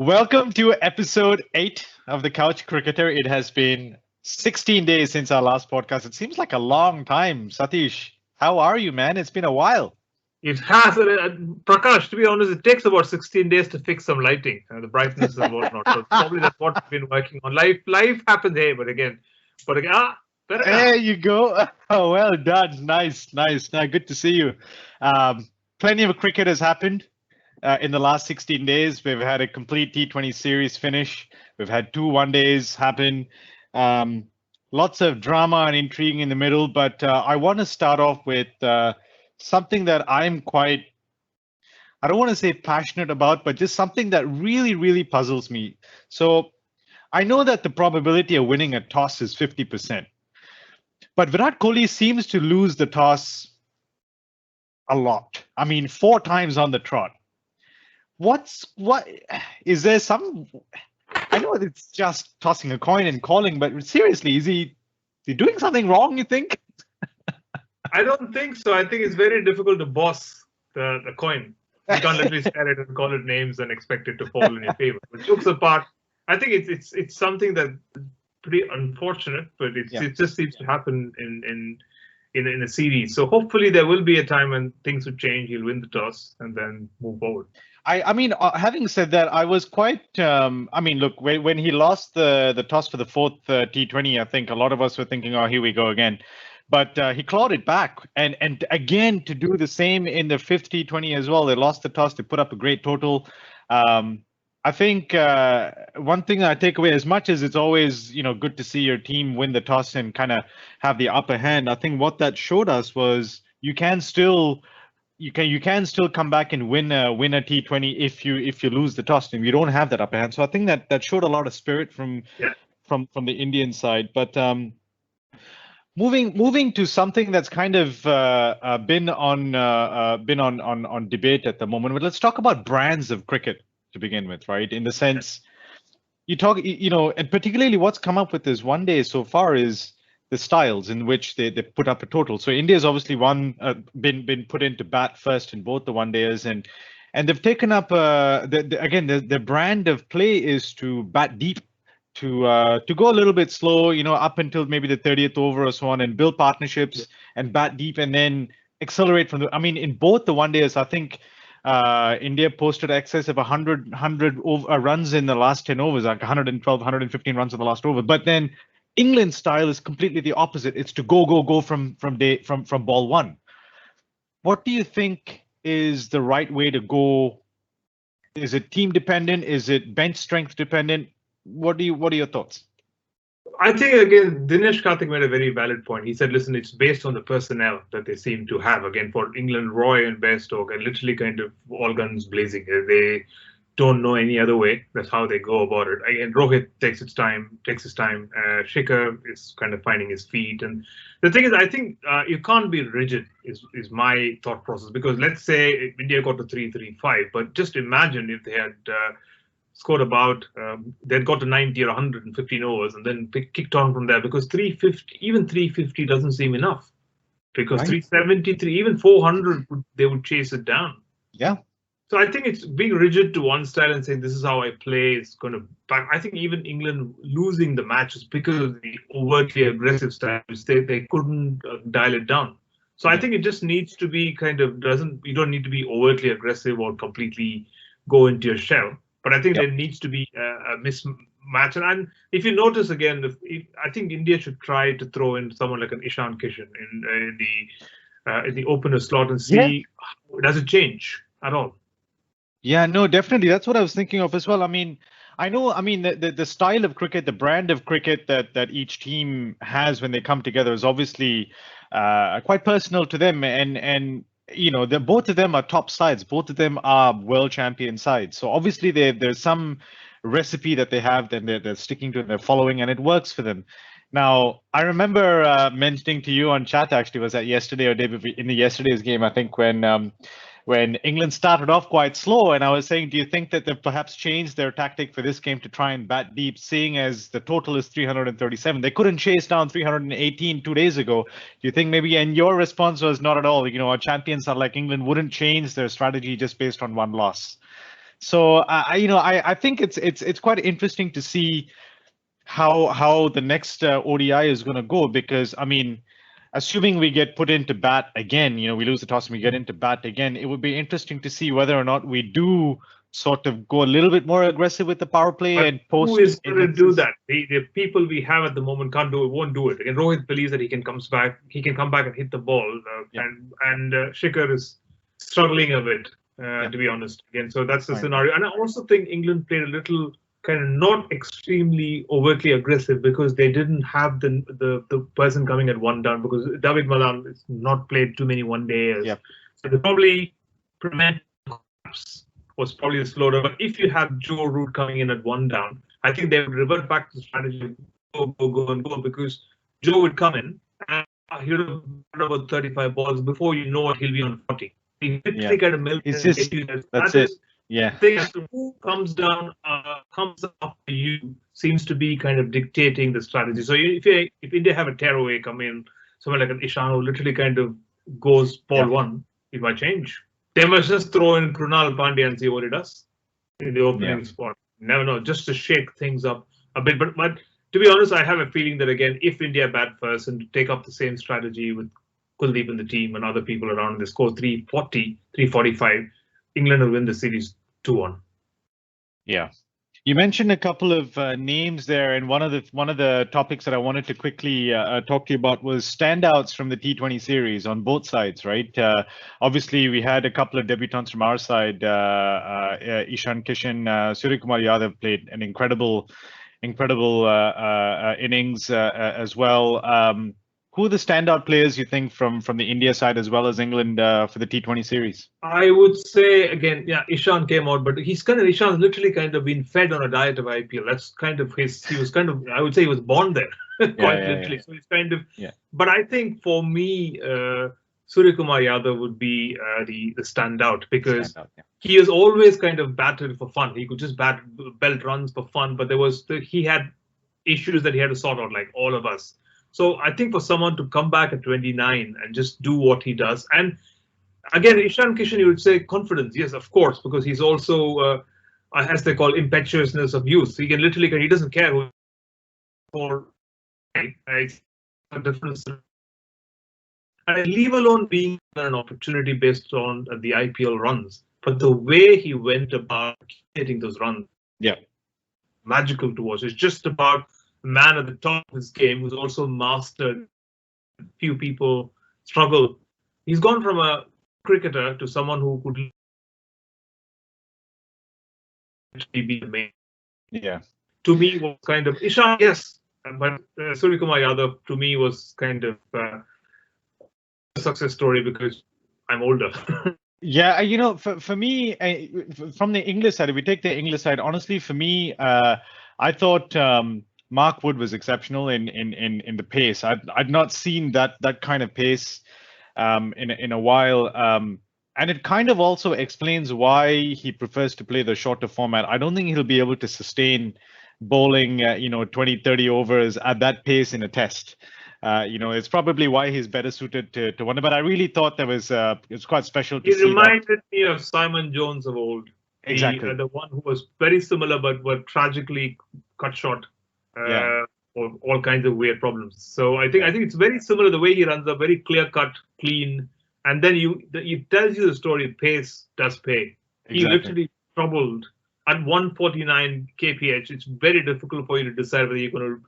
Welcome to episode 8 of The Couch Cricketer. It has been 16 days since our last podcast. It seems like a long time. Satish, how are you, man? It's been a while. It has, Prakash, to be honest, it takes about 16 days to fix some lighting, the brightness and whatnot. So probably that's what we've been working on. Life happens, hey, but again, better now. There you go. Oh, well done. Nice. Good to see you. Plenty of cricket has happened in the last 16 days. We've had a complete T20 series finish. We've had 2 one-days happen. Lots of drama and intrigue in the middle, but I want to start off with something that I'm quite, I don't want to say passionate about, but just something that really, really puzzles me. So I know that the probability of winning a toss is 50%, but Virat Kohli seems to lose the toss a lot. I mean, 4 times on the trot. What is there some, I know it's just tossing a coin and calling, but seriously, is he doing something wrong, you think? I don't think so. I think it's very difficult to boss the coin. You can't literally stare at it and call it names and expect it to fall in your favor. But jokes apart, I think it's something that pretty unfortunate, but it just seems to happen in a series. So hopefully there will be a time when things will change. He'll win the toss and then move forward. I mean, having said that, I was quite. I mean, look, when he lost the toss for the 4th T20, I think a lot of us were thinking, "Oh, here we go again." But he clawed it back, and again to do the same in the 5th T20 as well. They lost the toss. They put up a great total. I think one thing I take away, as much as it's always good to see your team win the toss and kind of have the upper hand, I think what that showed us was you can still come back and win a T20 if you lose the toss and you don't have that upper hand. So I think that showed a lot of spirit from the Indian side. But moving to something that's kind of been on debate at the moment. But let's talk about brands of cricket to begin with, right? In the sense you talk, and particularly what's come up with this one day so far is the styles in which they put up a total. So India's obviously been put into bat first in both the one days, and they've taken up the brand of play is to bat deep, to go a little bit slow, up until maybe the 30th over or so on, and build partnerships and bat deep, and then accelerate from the. I mean, in both the one days, I think India posted excess of 100 runs in the last 10 overs, like 112, 115 runs in the last over. But then England's style is completely the opposite. It's to go from ball 1. What do you think is the right way to go? Is it team dependent? Is it bench strength dependent? What are your thoughts? I think, again, Dinesh Karthik made a very valid point. He said, listen, it's based on the personnel that they seem to have. Again, for England, Roy and Bairstow are literally kind of all guns blazing. They don't know any other way. That's how they go about it. Again, Rohit takes his time. Shikhar is kind of finding his feet. And the thing is, I think you can't be rigid, is my thought process. Because let's say India got to 335, but just imagine if they had scored about, they'd got to 90 or 115 overs and then kicked on from there, because 350 doesn't seem enough, because right. 373, even 400, they would chase it down. Yeah. So I think it's being rigid to one style and saying this is how I play is going to back. I think even England losing the match is because of the overtly aggressive style. They couldn't dial it down. So I think it just needs to be you don't need to be overtly aggressive or completely go into your shell. But I think there needs to be a mismatch. And if you notice again, I think India should try to throw in someone like an Ishan Kishan in the opener slot and see does it change at all. Yeah, no, definitely. That's what I was thinking of as well. I mean, the style of cricket, the brand of cricket that each team has when they come together is obviously quite personal to them. And both of them are top sides. Both of them are world champion sides. So obviously there's some recipe that they have, and they're sticking to it, they're following, and it works for them. Now, I remember mentioning to you on chat, actually, was that yesterday or day before, in the yesterday's game, I think, when England started off quite slow, and I was saying, do you think that they've perhaps changed their tactic for this game to try and bat deep, seeing as the total is 337? They couldn't chase down 318 2 days ago. Do you think maybe, and your response was not at all, our champions are like England wouldn't change their strategy just based on one loss. So I think it's quite interesting to see how the next ODI is going to go, because I mean, assuming we get put into bat again, we lose the toss and we get into bat again, it would be interesting to see whether or not we do sort of go a little bit more aggressive with the power play But and who post is going to do innings. that? The people we have at the moment can't do it, won't do it. And Rohit believes that he can come back and hit the ball, Yeah. and Shikhar is struggling a bit, to be honest. Again, so that's the Right. scenario. And I also think England played a little kind of not extremely overtly aggressive because they didn't have the person coming at one down, because David Malan has not played too many one days. Yeah. So they probably prevent was probably the slower. But if you have Joe Root coming in at one down, I think they would revert back to the strategy of go, and go, because Joe would come in and he would have about 35 balls. Before you know it, he'll be on 40. He literally kind of milk It's and just get you there. that's That it. is Yeah. the thing, as to who comes after you seems to be kind of dictating the strategy. So if India have a tearaway come in, someone like an Ishan who literally kind of goes ball one, it might change. They must just throw in Krunal Pandya and see what it does in the opening spot. Never know, just to shake things up a bit. But to be honest, I have a feeling that again, if India bat first and take up the same strategy with Kuldeep in the team and other people around, they score 340, 345, England will win the series 2-1. Yeah. You mentioned a couple of names there, and one of the topics that I wanted to quickly talk to you about was standouts from the T20 series on both sides, right? Obviously, we had a couple of debutants from our side. Ishan Kishan, Surya Kumar Yadav played an incredible innings as well. Who are the standout players you think from the India side as well as England for the T20 series? I would say again, yeah, Ishan's literally kind of been fed on a diet of IPL. That's kind of he was kind of, I would say he was born there, quite literally. So he's kind of, but I think for me, Surya Kumar Yadav would be the standout, because he has always kind of batted for fun. He could just belt runs for fun, but he had issues that he had to sort out, like all of us. So I think for someone to come back at 29 and just do what he does, and again, Ishan Kishan, you would say confidence, yes, of course, because he's also, as they call, impetuousness of youth. He can literally, he doesn't care who, or it's a difference. And leave alone being an opportunity based on the IPL runs, but the way he went about hitting those runs, magical to watch. It's just about a man at the top of his game who's also mastered. Few people struggle. He's gone from a cricketer to someone who could be the main. To me, was kind of Ishan, yes, but Surya Kumar Yadav to me was kind of a success story because I'm older. Yeah, for me, from the English side, if we take the English side, honestly, for me, I thought Mark Wood was exceptional in the pace. I'd not seen that kind of pace in a while, and it kind of also explains why he prefers to play the shorter format. I don't think he'll be able to sustain bowling, 20, 30 overs at that pace in a test. It's probably why he's better suited to one. But I really thought it's quite special to see. He reminded me of Simon Jones of old. Exactly. The one who was very similar, but tragically cut short. Or all kinds of weird problems. So I think it's very similar, the way he runs, a very clear cut, clean, and then it tells you the story. Pace does pay. Exactly. He literally troubled at 149 kph. It's very difficult for you to decide whether you're going to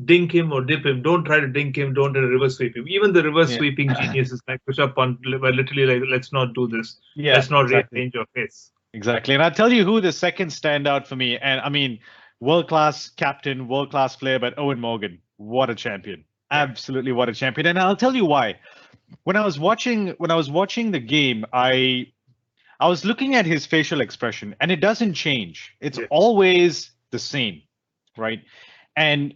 dink him or dip him. Don't try to dink him. Don't try to reverse sweep him. Even the reverse sweeping geniuses like Rishabh Pant were literally like, let's not do this. Let's not rearrange your pace. Exactly. And I'll tell you who the second standout for me, and I mean, world-class captain, world-class player, but Owen Morgan, what a champion. Absolutely what a champion. And I'll tell you why. When I was watching the game, I was looking at his facial expression, and it doesn't change. It's always the same, right? And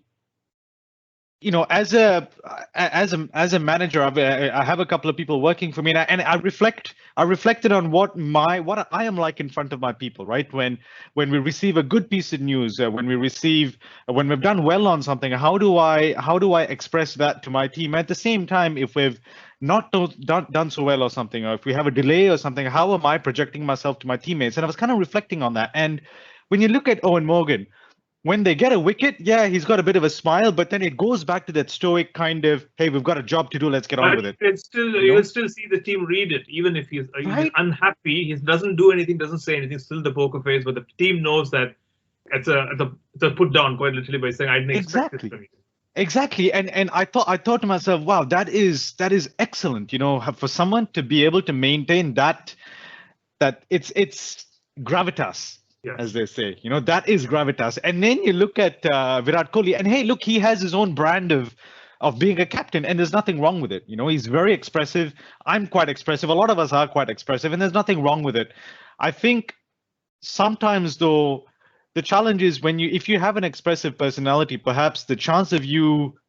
as a manager, I have a couple of people working for me, and I reflected on what I am like in front of my people, right? When we receive a good piece of news, when we've done well on something, how do I express that to my team? At the same time, if we've not done so well or something, or if we have a delay or something, how am I projecting myself to my teammates? And I was kind of reflecting on that. And when you look at Owen Morgan, when they get a wicket, yeah, he's got a bit of a smile, but then it goes back to that stoic kind of, hey, we've got a job to do, let's get on with it. You will still see the team read it, even if he's unhappy. He doesn't do anything, doesn't say anything, still the poker face, but the team knows that it's a put down, quite literally, by saying, I didn't expect this from you. Exactly, and I thought to myself, wow, that is excellent, for someone to be able to maintain that it's gravitas. Yes. As they say, that is gravitas. And then you look at Virat Kohli, and hey, look, he has his own brand of being a captain, and there's nothing wrong with it. He's very expressive. I'm quite expressive. A lot of us are quite expressive, and there's nothing wrong with it. I think sometimes, though, the challenge is if you have an expressive personality, perhaps the chance of you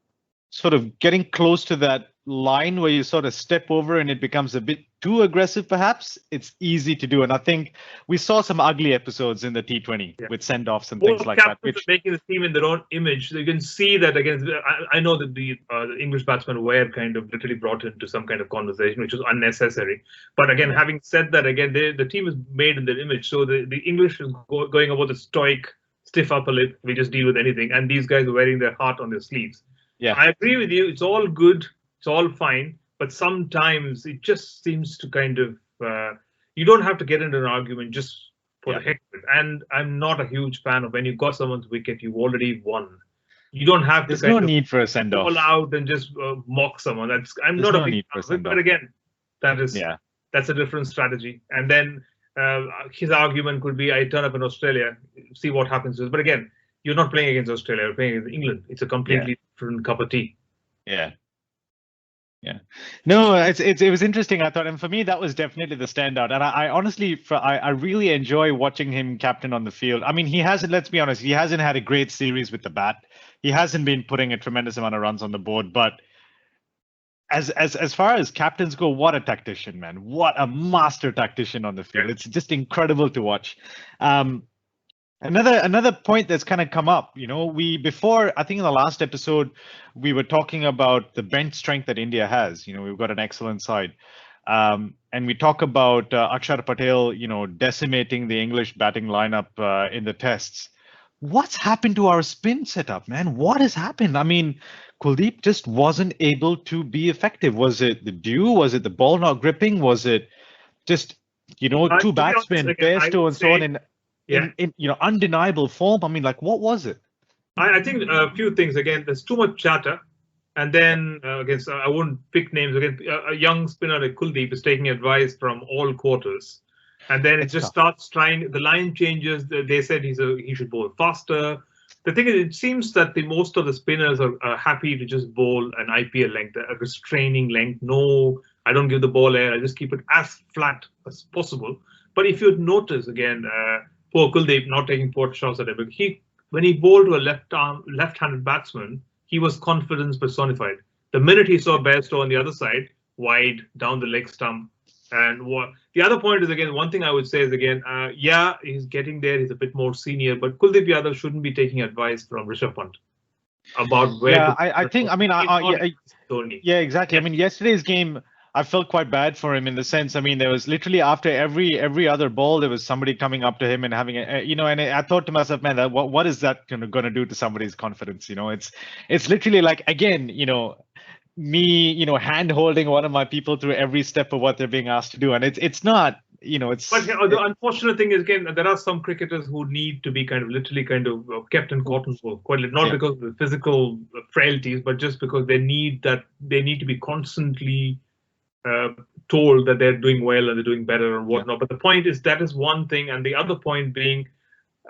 sort of getting close to that line where you sort of step over and it becomes a bit too aggressive, perhaps it's easy to do. And I think we saw some ugly episodes in the T20 with send-offs and things like that. Which making the team in their own image. So you can see that again. I know that the English batsmen were kind of literally brought into some kind of conversation, which was unnecessary. But again, having said that, again, the team is made in their image. So the English is going about the stoic, stiff upper lip. We just deal with anything. And these guys are wearing their heart on their sleeves. Yeah, I agree with you. It's all good. It's all fine. But sometimes it just seems to kind of, you don't have to get into an argument just for the heck of it. And I'm not a huge fan of when you got someone's wicket, you've already won. You don't have to. There's no need for a send-off. Fall out and just mock someone. I'm not a big fan of it. But again, that's a different strategy. And then his argument could be, I turn up in Australia, see what happens. But again, you're not playing against Australia, you're playing against England. It's a completely different cup of tea. Yeah. No, it was interesting, I thought. And for me, that was definitely the standout. And I honestly, I really enjoy watching him captain on the field. I mean, let's be honest, he hasn't had a great series with the bat. He hasn't been putting a tremendous amount of runs on the board. But as far as captains go, what a tactician, man. What a master tactician on the field. It's just incredible to watch. Another point that's kind of come up, before, I think in the last episode, we were talking about the bench strength that India has. We've got an excellent side. And we talk about Akshar Patel, decimating the English batting lineup in the tests. What's happened to our spin setup, man? What has happened? I mean, Kuldeep just wasn't able to be effective. Was it the dew? Was it the ball not gripping? Was it just, two batsmen, Bairstow and so on, in undeniable form? I mean, like, what was it? I think a few things. Again, there's too much chatter, and then again, I won't pick names. Again, a young spinner like Kuldeep is taking advice from all quarters, and then it just starts trying. The line changes. They said he should bowl faster. The thing is, it seems that most of the spinners are happy to just bowl an IPL length, a restraining length. No, I don't give the ball air. I just keep it as flat as possible. But if you notice again. Poor Kuldeep not taking pot shots at it. But when he bowled to a left-handed batsman, he was confidence personified. The minute he saw Bairstow on the other side, wide, down the leg stump. And the other point is, again, one thing I would say is, again, he's getting there. He's a bit more senior. But Kuldeep Yadav shouldn't be taking advice from Rishabh Pant about where. Yeah, I think, I mean, exactly. I mean, yesterday's game, I felt quite bad for him in the sense, I mean, there was literally after every other ball, there was somebody coming up to him and having and I thought to myself, man, what is that going to do to somebody's confidence? It's literally like, again, me, hand holding one of my people through every step of what they're being asked to do. And it's not, But the unfortunate thing is, again, there are some cricketers who need to be literally kept in cotton wool, not because of the physical frailties, but just because they need to be constantly told that they're doing well and they're doing better and whatnot. But the point is, that is one thing, and the other point being,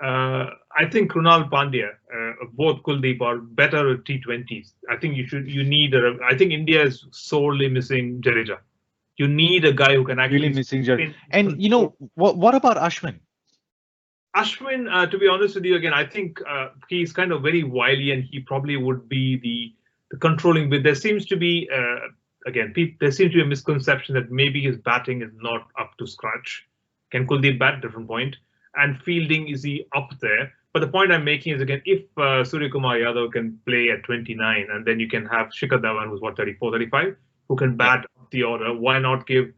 I think Krunal Pandya, both Kuldeep are better at T20s. I think I think India is sorely missing Jadeja. You need a guy who can actually really missing Jadeja. And what about Ashwin? Ashwin, to be honest with you, again, I think he's kind of very wily, and he probably would be the the controlling bit. There seems to be there seems to be a misconception that maybe his batting is not up to scratch. Can Kuldeep bat? Different point. And fielding, is he up there? But the point I'm making is, again, if Surya Kumar Yadav can play at 29, and then you can have Shikhar Dhawan, who's what, 34, 35, who can bat up the order, why not give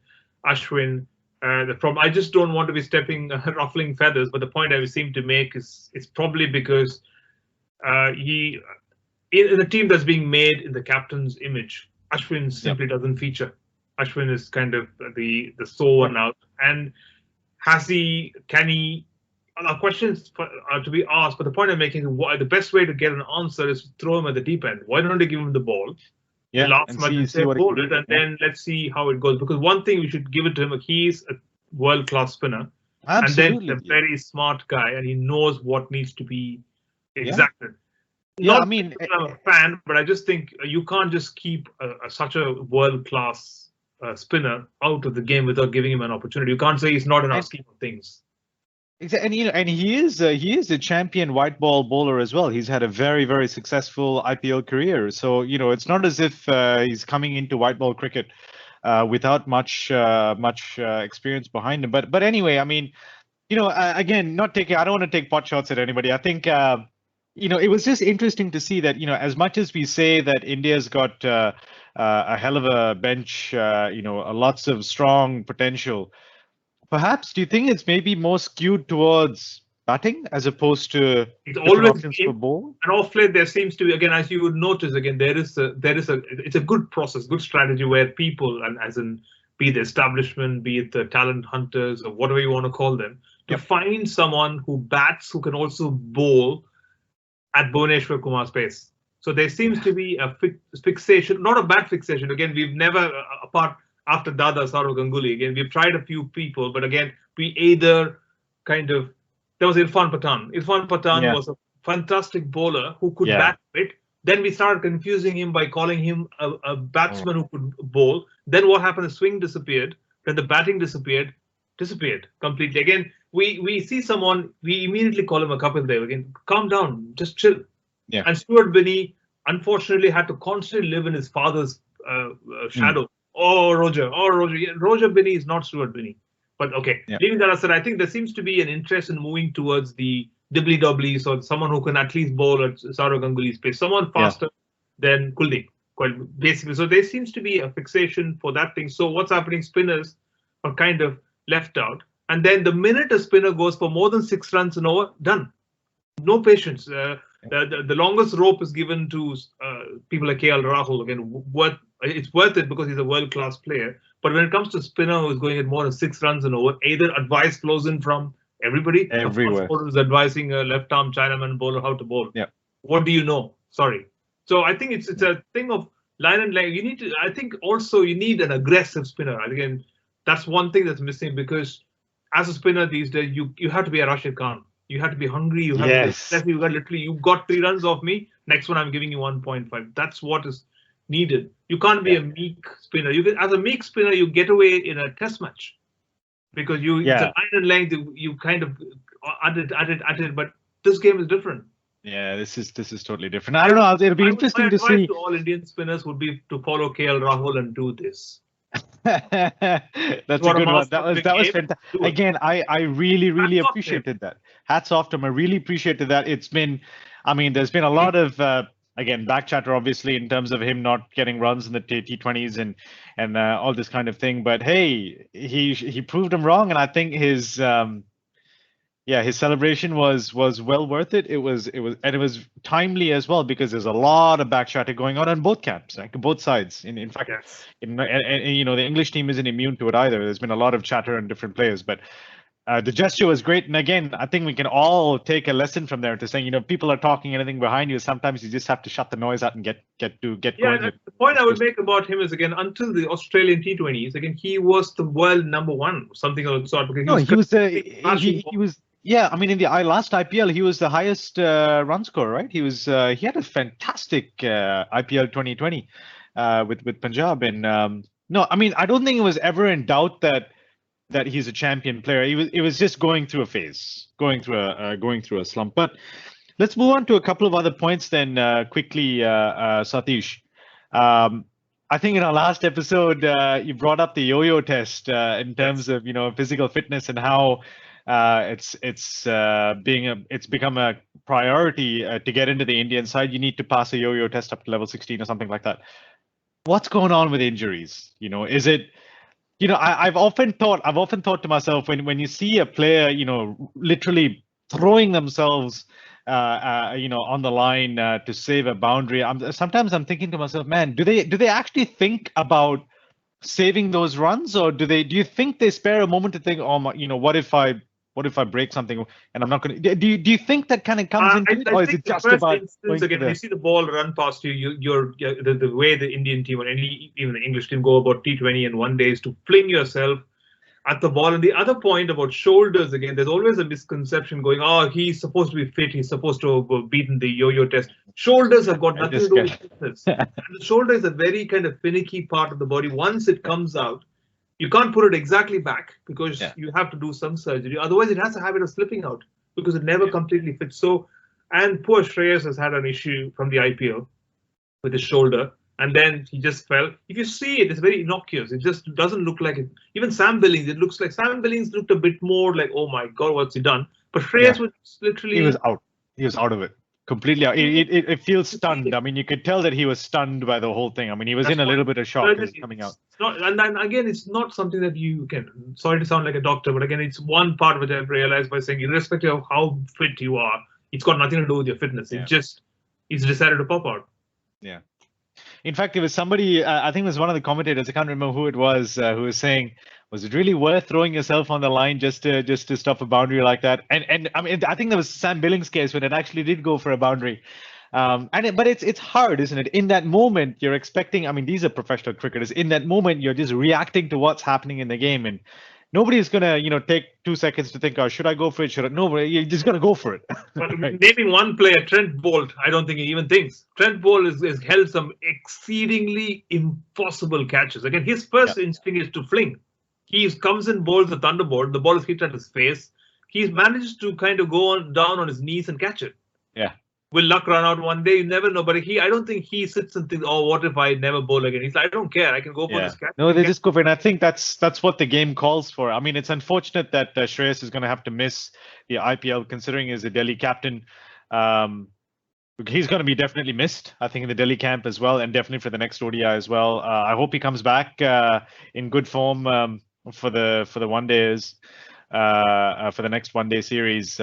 Ashwin I just don't want to be ruffling feathers, but the point I seem to make is it's probably because in a team that's being made in the captain's image, Ashwin simply doesn't feature. Ashwin is kind of the sore one out. And can he? Questions to be asked, but the point I'm making is the best way to get an answer is to throw him at the deep end. Why don't they give him the ball? Yeah, last match they bowled it, and then let's see how it goes. Because one thing we should give it to him, he's a world-class spinner. Absolutely. And then a very smart guy, and he knows what needs to be exacted. Yeah, I'm a fan, but I just think you can't just keep such a world-class spinner out of the game without giving him an opportunity. You can't say he's not in our scheme of things. Exactly, and he is a champion white ball bowler as well. He's had a very, very successful IPL career. So it's not as if he's coming into white ball cricket without much experience behind him. But anyway, again, I don't want to take pot shots at anybody. I think it was just interesting to see that as much as we say that India's got a hell of a bench, lots of strong potential. Perhaps, do you think it's maybe more skewed towards batting as opposed to options for ball? And off late, there seems to be, again, as you would notice, again, it's a good process, good strategy where people, and as in be the establishment, be it the talent hunters or whatever you want to call them, to find someone who bats who can also bowl at Bhuvneshwar Kumar's pace. So there seems to be a fixation, not a bad fixation. Again, we've never, apart after Dada, Saurav Ganguly, again, we've tried a few people, but again, we either there was Irfan Pathan. Irfan Pathan was a fantastic bowler who could bat it. Then we started confusing him by calling him a batsman who could bowl. Then what happened? The swing disappeared. Then the batting disappeared completely. Again, we see someone, we immediately call him a Kapil Dev. Again, calm down, just chill. Yeah. And Stuart Binney, unfortunately, had to constantly live in his father's shadow. Roger. Roger Binney is not Stuart Binney. But okay, leaving that aside, I think there seems to be an interest in moving towards the dibbly-dobblies or someone who can at least bowl at Saurav Ganguly's pace, someone faster than Kuldeep, quite basically. So there seems to be a fixation for that thing. So what's happening? Spinners are kind of left out. And then the minute a spinner goes for more than 6 runs an over, done. No patience. The longest rope is given to people like KL Rahul. Again, it's worth it because he's a world-class player. But when it comes to spinner who's going at more than 6 runs an over, either advice flows in from everybody. Everywhere. Who's advising a left-arm Chinaman bowler how to bowl. Yeah. What do you know? Sorry. So I think it's a thing of line and line. I think also you need an aggressive spinner. Again, that's one thing that's missing because as a spinner these days, you have to be a Rashid Khan. You have to be hungry. You have to be you got 3 runs off me. Next one, I'm giving you 1.5. That's what is needed. You can't be a meek spinner. As a meek spinner, you get away in a test match because it's a line and length. You kind of add it. But this game is different. Yeah, this is totally different. I don't know. It'll be interesting to see. To all Indian spinners would be to follow KL Rahul and do this. That's a good one. That was fantastic. Again, I really appreciated that. Hats off to him. I really appreciated that. It's been, there's been a lot of again back chatter obviously in terms of him not getting runs in the T20s and all this kind of thing. But hey, he proved him wrong, and I think his celebration was well worth it. It was timely as well because there's a lot of back chatter going on both camps, like both sides. In fact, the English team isn't immune to it either. There's been a lot of chatter on different players, but the gesture was great. And again, I think we can all take a lesson from there to saying, people are talking anything behind you. Sometimes you just have to shut the noise out and get going. The point I would make about him is, again, until the Australian T20s, again, he was the world number 1, something of the sort. Because he was. Yeah, in the last IPL, he was the highest run scorer, right? He had a fantastic IPL 2020 with Punjab, and I don't think it was ever in doubt that he's a champion player. It was just going through a phase, going through a slump. But let's move on to a couple of other points then quickly, Satish. I think in our last episode, you brought up the yo-yo test in terms of physical fitness and how it's become a priority to get into the Indian side. You need to pass a yo-yo test up to level 16 or something like that. What's going on with injuries? Is it? I've often thought to myself when you see a player, literally throwing themselves on the line to save a boundary. Sometimes I'm thinking to myself, man, do they actually think about saving those runs, or do you think they spare a moment to think, oh my, what if I break something and I'm not going to? Do you think that kind of comes into it, or is it just about instance, again, when you see the ball run past you, the way the Indian team or even the English team go about T20 and one day is to fling yourself at the ball. And the other point about shoulders, again, there's always a misconception going, oh, he's supposed to be fit. He's supposed to have beaten the yo-yo test. Shoulders have got nothing to do with fitness. And the shoulder is a very kind of finicky part of the body. Once it comes out, you can't put it exactly back because you have to do some surgery. Otherwise, it has a habit of slipping out because it never completely fits. So, and poor Shreyas has had an issue from the IPL with his shoulder. And then he just fell. If you see it, it's very innocuous. It just doesn't look like it. Even Sam Billings, it looks like Sam Billings looked a bit more like, oh my God, what's he done? But Shreyas was literally. He was out. He was out of it. Completely out. It feels stunned. I mean, you could tell that he was stunned by the whole thing. I mean, he was in a little bit of shock coming out. And then again, it's not something that you can. Sorry to sound like a doctor, but again, it's one part which I've realized by saying, irrespective of how fit you are, it's got nothing to do with your fitness. It just, it's decided to pop out. Yeah. In fact, it was somebody, I think it was one of the commentators, I can't remember who it was, who was saying, was it really worth throwing yourself on the line just to stop a boundary like that? And I mean, I think that was Sam Billings' case when it actually did go for a boundary. But it's hard, isn't it? In that moment, you're expecting, I mean, these are professional cricketers. In that moment, you're just reacting to what's happening in the game. And nobody's going to, take 2 seconds to think, oh, should I go for it? Should I? No, you're just going to go for it. Right. Naming one player, Trent Bolt, I don't think he even thinks. Trent Bolt has held some exceedingly impossible catches. Again, his first instinct is to fling. He comes in, bowls the thunderbolt. The ball is hit at his face. He's managed to kind of go down on his knees and catch it. Yeah. Will luck run out one day? You never know. But I don't think he sits and thinks, oh, what if I never bowl again? He's like, I don't care. I can go for this catch. No, they just go for it. And I think that's what the game calls for. I mean, it's unfortunate that Shreyas is going to have to miss the IPL, considering he's a Delhi captain. He's going to be definitely missed, I think, in the Delhi camp as well, and definitely for the next ODI as well. I hope he comes back in good form for the one days, for the next one day series.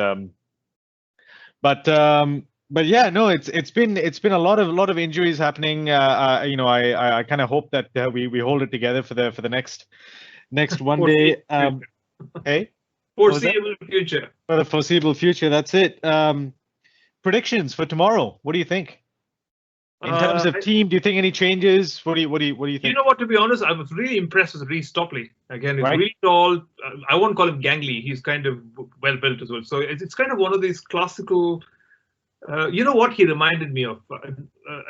But yeah, no, it's been a lot of injuries happening. I kind of hope that we hold it together for the next one day. Hey, foreseeable future. For the foreseeable future, that's it. Predictions for tomorrow. What do you think? In terms of team, do you think any changes? What do you think? You know what? To be honest, I was really impressed with Reece Topley. Again, he's really tall. I won't call him gangly. He's kind of well built as well. So it's kind of one of these classical. You know what he reminded me of?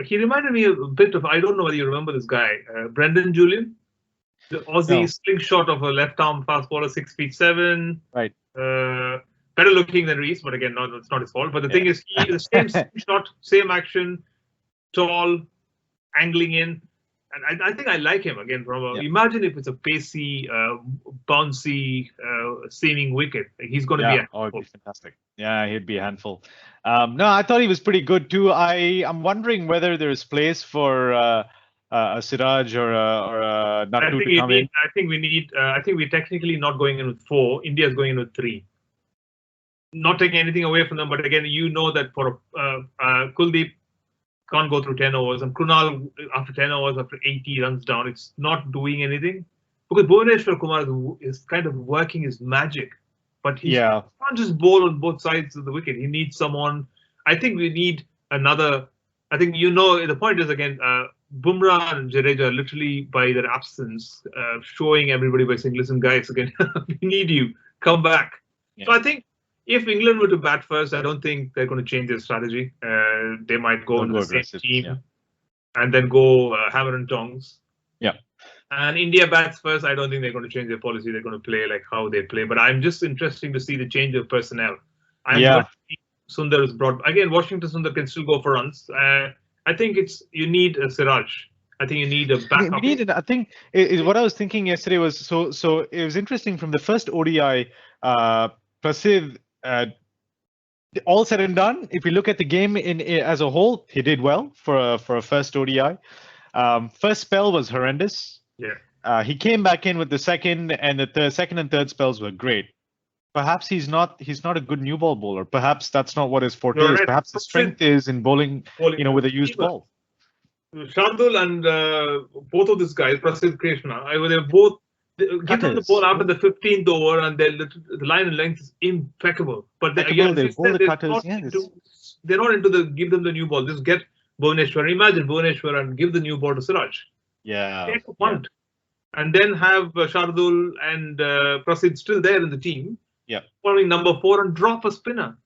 He reminded me a bit of, I don't know whether you remember this guy, Brendan Julian, the Aussie slingshot of a left-arm fast bowler, 6'7". Right. Better looking than Reece, but again, no, it's not his fault. But the thing is, he the same shot, same action, tall, angling in. And I think I like him again. Imagine if it's a pacey, bouncy, seaming wicket. Like, he's going to be a handful. Oh, it'd be fantastic. Yeah, he'd be a handful. No, I thought he was pretty good too. I'm wondering whether there's place for a Siraj or a Nattu to come in. I think we're technically not going in with 4. India's going in with 3. Not taking anything away from them, but again, you know that for Kuldeep can't go through 10 overs, and Krunal after 10 overs, after 80 runs down, it's not doing anything because Bhuvaneshwar Kumar is kind of working his magic, but he can't just bowl on both sides of the wicket. He needs someone. I think we need another. I think the point is again, Bumrah and Jadeja literally by their absence, showing everybody by saying, "Listen, guys, again, we need you. Come back." Yeah. So I think. If England were to bat first, I don't think they're going to change their strategy. They might go on the same team and then go hammer and tongs. Yeah. And India bats first. I don't think they're going to change their policy. They're going to play like how they play. But I'm just interested to see the change of personnel. Sundar is brought again. Washington Sundar can still go for runs. I think you need a Siraj. I think you need a We backup. need it. I think what I was thinking yesterday was so it was interesting from the first ODI. Prasidh, all said and done, if you look at the game as a whole, he did well for a first ODI. First spell was horrendous. Yeah. He came back in with the second, and the second and third spells were great. Perhaps he's not a good new ball bowler. Perhaps that's not what his forte You're is. right. Perhaps the strength is in bowling, with a used Keeper. ball. Shardul and both of these guys, Prasidh Krishna, they both give them the ball after the 15th over, and the line and length is impeccable. But they bowl the cutters. They're not into the give them the new ball. Just get Bhuvneshwar. Imagine Bhuvneshwar and give the new ball to Siraj. Yeah. Take a punt. Yeah. And then have Shardul and Prasidh still there in the team. Yeah. Following number 4 and drop a spinner.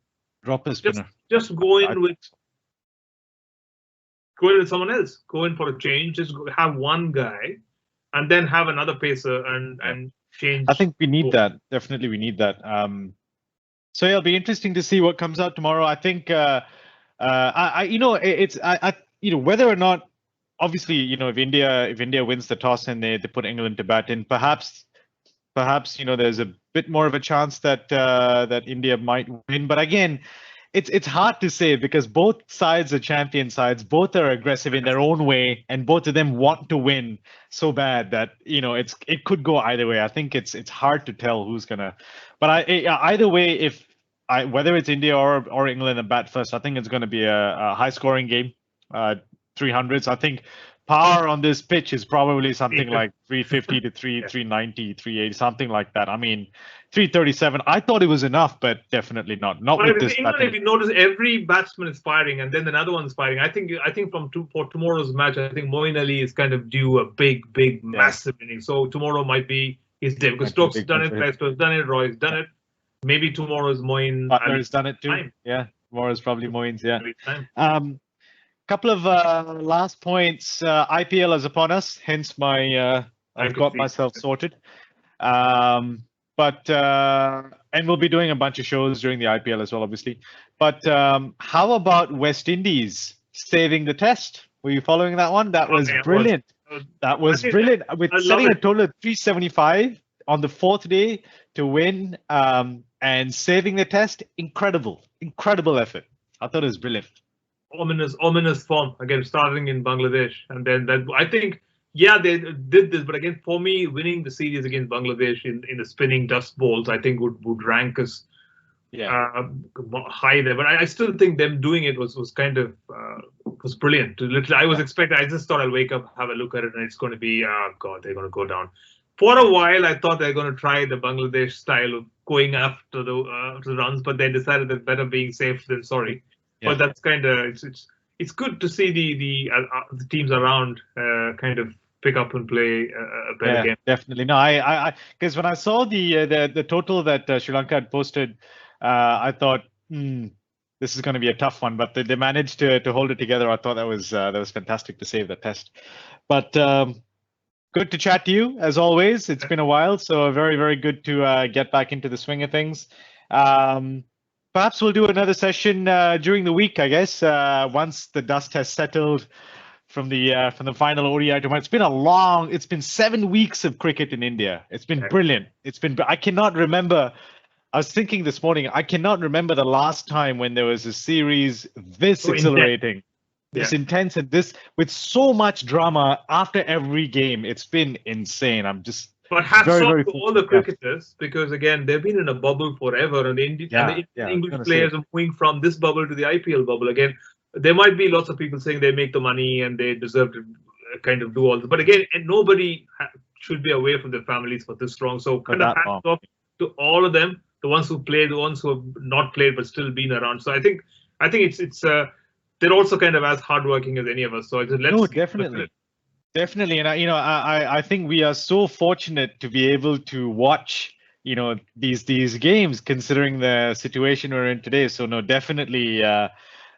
Just go in with someone else. Go in for a change. Just have one guy, and then have another pacer and change. I think we need that. Definitely, we need that. So it'll be interesting to see what comes out tomorrow. I think, whether or not, obviously, if India wins the toss and they put England to bat in, perhaps there's a bit more of a chance that India might win. But again, it's hard to say because both sides are champion sides. Both are aggressive in their own way, and both of them want to win so bad that it could go either way. I think it's hard to tell who's gonna. But either way, whether it's India or England and bat first, I think it's going to be a high scoring game, 300s. I think power on this pitch is probably something like 350 to 390, 380, something like that. I mean, 337. I thought it was enough, but definitely not. Not with this. England, if you notice, every batsman is firing, and then another one's firing. I think for tomorrow's match, I think Moeen Ali is kind of due a big, massive inning. So tomorrow might be his day because Stokes has done it, Bairstow's done it, Roy's done it. Maybe tomorrow's Moeen. Butler's done it too. Time. Yeah, tomorrow's probably Moeen's. Yeah. Couple of last points. IPL is upon us, hence I've got myself sorted. And we'll be doing a bunch of shows during the IPL as well, obviously. But how about West Indies saving the test? Were you following that one? That was brilliant. That was brilliant. With setting a total of 375 on the 4th day to win and saving the test, incredible effort. I thought it was brilliant. Ominous form again, starting in Bangladesh, and then that I think, they did this, but again, for me, winning the series against Bangladesh in the spinning dust balls, I think would rank us high there. But I still think them doing it was kind of was brilliant. Literally, I was expecting. I just thought I'll wake up, have a look at it, and it's going to be God, they're going to go down. For a while, I thought they're going to try the Bangladesh style of going after the runs, but they decided that better being safe than sorry. Yeah. But that's kind of it's good to see the teams around kind of pick up and play a better game. Definitely. No, I because when I saw the total that Sri Lanka had posted, I thought this is going to be a tough one, but they managed to hold it together. I thought that was fantastic to save the test. But good to chat to you as always. It's been a while, so very, very good to get back into the swing of things. Perhaps we'll do another session during the week, I guess, once the dust has settled from the final ODI tournament. It's been 7 weeks of cricket in India. It's been brilliant. I cannot remember. I was thinking this morning, I cannot remember the last time when there was a series this exhilarating, this intense, and this with so much drama after every game. It's been insane. I'm just. But hats off to all the cricketers, because again, they've been in a bubble forever, and the English players are moving from this bubble to the IPL bubble. Again, there might be lots of people saying they make the money and they deserve to kind of do all this. But again, nobody should be away from their families for this long. So kind of hats off to all of them, the ones who played, the ones who have not played but still been around. So I think it's they're also kind of as hardworking as any of us. So Definitely, and I think we are so fortunate to be able to watch these games, considering the situation we're in today. So no, definitely,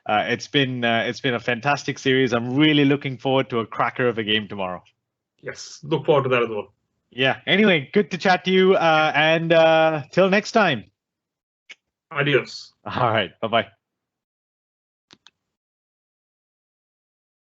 it's been a fantastic series. I'm really looking forward to a cracker of a game tomorrow. Yes, look forward to that as well. Yeah. Anyway, good to chat to you, and till next time. Adios. All right. Bye-bye.